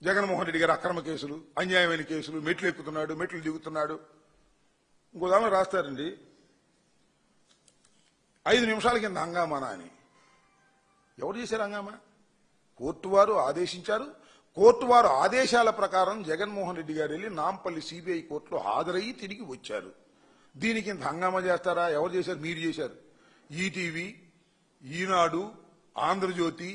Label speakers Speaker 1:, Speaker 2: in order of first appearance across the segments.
Speaker 1: జగన్మోహన్ రెడ్డి గారు అక్రమ కేసులు, అన్యాయమైన కేసులు, మెట్లు ఎక్కుతున్నాడు, మెట్లు దిగుతున్నాడు. ఇంకో దానిలో రాస్తారండి 5 నిమిషాల కింద హంగామానా అని. ఎవరు చేశారు హంగామా? కోర్టు వారు ఆదేశించారు. కోర్టు వారు ఆదేశాల ప్రకారం జగన్మోహన్ రెడ్డి గారు వెళ్లి నాంపల్లి సిబిఐ కోర్టులో హాజరయ్యి తిరిగి వచ్చారు. దీనికి ఇంత హంగామా చేస్తారా? ఎవరు చేశారు? మీరు చేశారు. ఈటీవీ, ఈనాడు, ఆంధ్రజ్యోతి,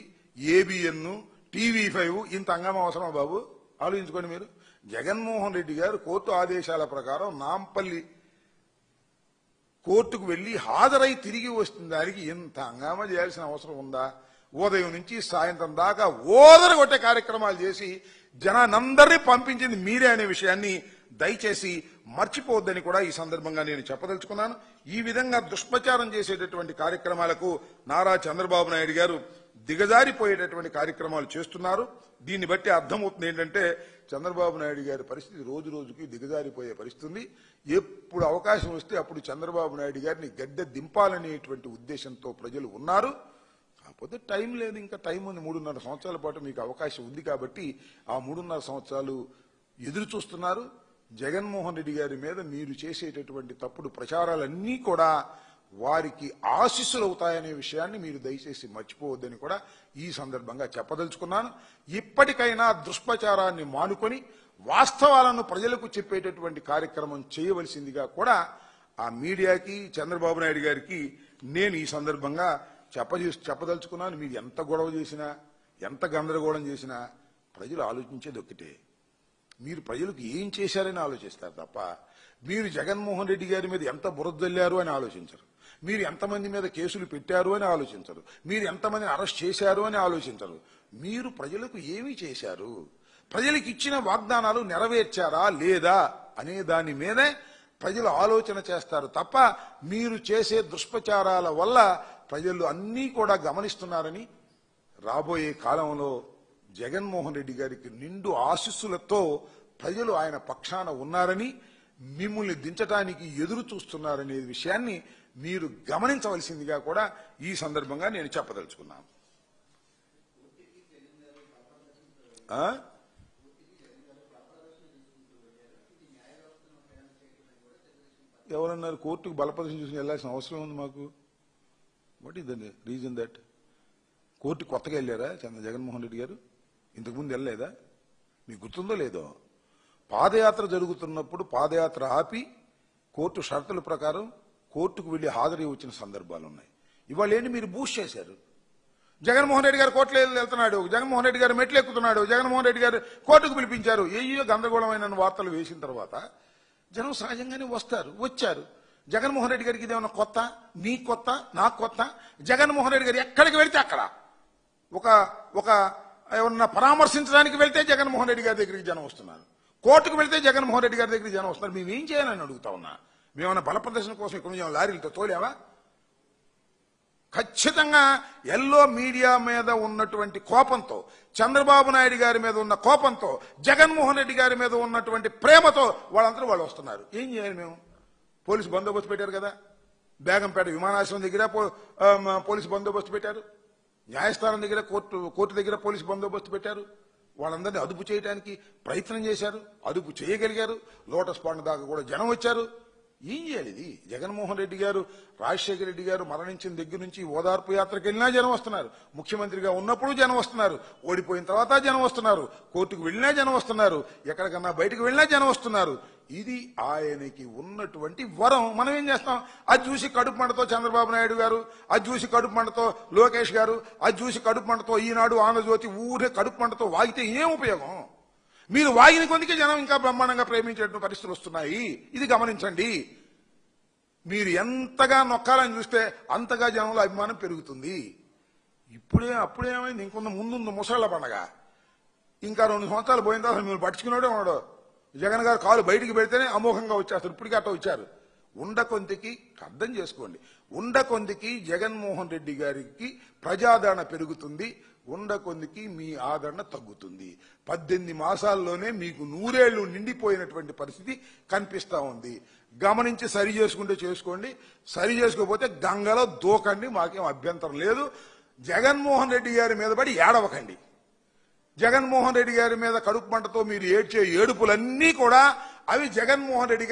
Speaker 1: ఏబిఎన్, TV5 ఇంత హంగామా అవసరమా బాబు? ఆలోచించుకోండి మీరు. జగన్మోహన్ రెడ్డి గారు కోర్టు ఆదేశాల ప్రకారం నాంపల్లి కోర్టుకు వెళ్లి హాజరై తిరిగి వస్తున్న దానికి ఇంత హంగామా చేయాల్సిన అవసరం ఉందా? ఉదయం నుంచి సాయంత్రం దాకా ఓదరగొట్టే కార్యక్రమాలు చేసి జనానందరినీ పంపించింది మీరే అనే విషయాన్ని దయచేసి మర్చిపోవద్దని కూడా ఈ సందర్భంగా నేను చెప్పదలుచుకున్నాను. ఈ విధంగా దుష్ప్రచారం చేసేటటువంటి కార్యక్రమాలకు నారా చంద్రబాబు నాయుడు గారు దిగజారిపోయేటటువంటి కార్యక్రమాలు చేస్తున్నారు. దీన్ని బట్టి అర్థమవుతుంది ఏంటంటే చంద్రబాబు నాయుడు గారి పరిస్థితి రోజు రోజుకి దిగజారిపోయే పరిస్థితి. ఎప్పుడు అవకాశం వస్తే అప్పుడు చంద్రబాబు నాయుడు గారిని గద్దె దింపాలనేటువంటి ఉద్దేశంతో ప్రజలు ఉన్నారు. కాకపోతే టైం లేదు, ఇంకా టైం ఉంది. 3.5 సంవత్సరాల పాటు మీకు అవకాశం ఉంది కాబట్టి ఆ 3.5 సంవత్సరాలు ఎదురు చూస్తున్నారు. జగన్మోహన్ రెడ్డి గారి మీద మీరు చేసేటటువంటి తప్పుడు ప్రచారాలన్నీ కూడా వారికి ఆశీస్సులు అవుతాయనే విషయాన్ని మీరు దయచేసి మర్చిపోవద్దని కూడా ఈ సందర్భంగా చెప్పదలుచుకున్నాను. ఇప్పటికైనా దుష్ప్రచారాన్ని మానుకొని వాస్తవాలను ప్రజలకు చెప్పేటటువంటి కార్యక్రమం చేయవలసిందిగా కూడా ఆ మీడియాకి, చంద్రబాబు నాయుడు గారికి నేను ఈ సందర్భంగా చెప్పదలుచుకున్నాను. మీరు ఎంత గొడవ చేసినా, ఎంత గందరగోళం చేసినా ప్రజలు ఆలోచించేది ఒక్కటే. మీరు ప్రజలకు ఏం చేశారని ఆలోచిస్తారు తప్ప మీరు జగన్మోహన్ రెడ్డి గారి మీద ఎంత బురదల్లారు అని ఆలోచించరు. మీరు ఎంతమంది మీద కేసులు పెట్టారు అని ఆలోచించరు. మీరు ఎంతమందిని అరెస్ట్ చేశారు అని ఆలోచించరు. మీరు ప్రజలకు ఏమి చేశారు, ప్రజలకు ఇచ్చిన వాగ్దానాలు నెరవేర్చారా లేదా అనే దాని మీదే ప్రజలు ఆలోచన చేస్తారు తప్ప మీరు చేసే దుష్ప్రచారాల వల్ల ప్రజలు అన్నీ కూడా గమనిస్తున్నారని, రాబోయే కాలంలో జగన్మోహన్ రెడ్డి గారికి నిండు ఆశీస్సులతో ప్రజలు ఆయన పక్షాన ఉన్నారని, మిమ్మల్ని దించడానికి ఎదురు చూస్తున్నారనే విషయాన్ని మీరు గమనించవలసిందిగా కూడా ఈ సందర్భంగా నేను చెప్పదలుచుకున్నాను. ఎవరన్నారు కోర్టుకు బలప్రదర్శన చూసి వెళ్లాల్సిన అవసరం ఉంది మాకు? What is the reason that? Court కొత్తగా వెళ్ళారా జగన్మోహన్ రెడ్డి గారు? ఇంతకుముందు వెళ్ళలేదా? మీకు గుర్తుందో లేదో? పాదయాత్ర జరుగుతున్నప్పుడు పాదయాత్ర ఆపి కోర్టు షరతుల ప్రకారం కోర్టుకు వెళ్లి హాజరై వచ్చిన సందర్భాలు ఉన్నాయి. ఇవాళ ఏంటి మీరు బూస్ట్ చేశారు? జగన్మోహన్ రెడ్డి గారు కోర్టులో వెళ్తున్నాడు, జగన్మోహన్ రెడ్డి గారు మెట్లు ఎక్కుతున్నాడు, జగన్మోహన్ రెడ్డి గారు కోర్టుకు పిలిపించారు. ఏయో గందరగోళమైన వార్తలు వేసిన తర్వాత జనం సహజంగానే వచ్చారు. జగన్మోహన్ రెడ్డి గారికి ఇదేమన్నా కొత్త? నీకు కొత్త, నాకు కొత్త? జగన్మోహన్ రెడ్డి గారు ఎక్కడికి వెళ్తే అక్కడ ఒక ఏమన్నా పరామర్శించడానికి వెళ్తే జగన్మోహన్ రెడ్డి గారి దగ్గరికి జనం వస్తున్నారు, కోర్టుకు వెళ్తే జగన్మోహన్ రెడ్డి గారి దగ్గరికి జనం వస్తున్నారు. మేమేం చేయాలని అడుగుతా ఉన్నా. మేమన్నా బల ప్రదర్శన కోసం ఇక్కడ నుంచి లారీలతో తోలేవా? ఖచ్చితంగా ఎల్లో మీడియా మీద ఉన్నటువంటి కోపంతో, చంద్రబాబు నాయుడు గారి మీద ఉన్న కోపంతో, జగన్మోహన్ రెడ్డి గారి మీద ఉన్నటువంటి ప్రేమతో వాళ్ళందరూ వాళ్ళు వస్తున్నారు. ఏం చేయాలి మేము? పోలీసు బందోబస్తు పెట్టారు కదా, బేగంపేట విమానాశ్రయం దగ్గర పోలీసు బందోబస్తు పెట్టారు, న్యాయస్థానం దగ్గర కోర్టు దగ్గర పోలీసు బందోబస్తు పెట్టారు. వాళ్ళందరినీ అదుపు చేయడానికి ప్రయత్నం చేశారు, అదుపు చేయగలిగారు. లోటస్ పాండ్ దాకా కూడా జనం వచ్చారు. ఏం చేయాలి ఇది? జగన్మోహన్ రెడ్డి గారు, రాజశేఖర రెడ్డి గారు మరణించిన దగ్గర నుంచి ఓదార్పు యాత్రకు వెళ్ళినా జనం వస్తున్నారు, ముఖ్యమంత్రిగా ఉన్నప్పుడు జనం వస్తున్నారు, ఓడిపోయిన తర్వాత జనం వస్తున్నారు, కోర్టుకు వెళ్ళినా జనం వస్తున్నారు, ఎక్కడికన్నా బయటకు వెళ్ళినా జనం వస్తున్నారు. ఇది ఆయనకి ఉన్నటువంటి వరం. మనం ఏం చేస్తాం? అది చూసి కడుపు మంటతో చంద్రబాబు నాయుడు గారు, అది చూసి కడుపు మంటతో లోకేష్ గారు, అది చూసి కడుపు మంటతో ఈనాడు, ఆంధ్రజ్యోతి ఊరే కడుపు మంటతో వాగితే ఏం ఉపయోగం? మీరు వాగిన కొందికే జనం ఇంకా బ్రహ్మాండంగా ప్రేమించేటువంటి పరిస్థితులు వస్తున్నాయి. ఇది గమనించండి. మీరు ఎంతగా నొక్కాలని చూస్తే అంతగా జనంలో అభిమానం పెరుగుతుంది. అప్పుడేమైంది? ఇంకొంత ముందుంది ముసళ్ల పండగ. ఇంకా 2 సంవత్సరాలు పోయిన తర్వాత మీరు పట్టించుకున్నాడే ఉన్నాడు. జగన్ గారు కాలు బయటికి పెడితేనే అమోఘంగా వచ్చేస్తారు. ఇప్పటికీ అట్లా వచ్చారు. ఉండకొందికి అర్థం చేసుకోండి, ఉండకొందికి జగన్మోహన్ రెడ్డి గారికి ప్రజాదరణ పెరుగుతుంది, ఉండకొందికి మీ ఆదరణ తగ్గుతుంది. 18 మాసాల్లోనే మీకు 100 ఏళ్లు నిండిపోయినటువంటి పరిస్థితి కనిపిస్తా ఉంది. గమనించి సరి చేసుకుంటే చేసుకోండి, సరి చేసుకోకపోతే గంగలో దూకండి, మాకేం అభ్యంతరం లేదు. జగన్మోహన్ రెడ్డి గారి మీద పడి ఏడవకండి. జగన్మోహన్ రెడ్డి గారి మీద కడుపు మంటతో మీరు ఏడ్చే ఏడుపులన్నీ కూడా అవి జగన్మోహన్ రెడ్డి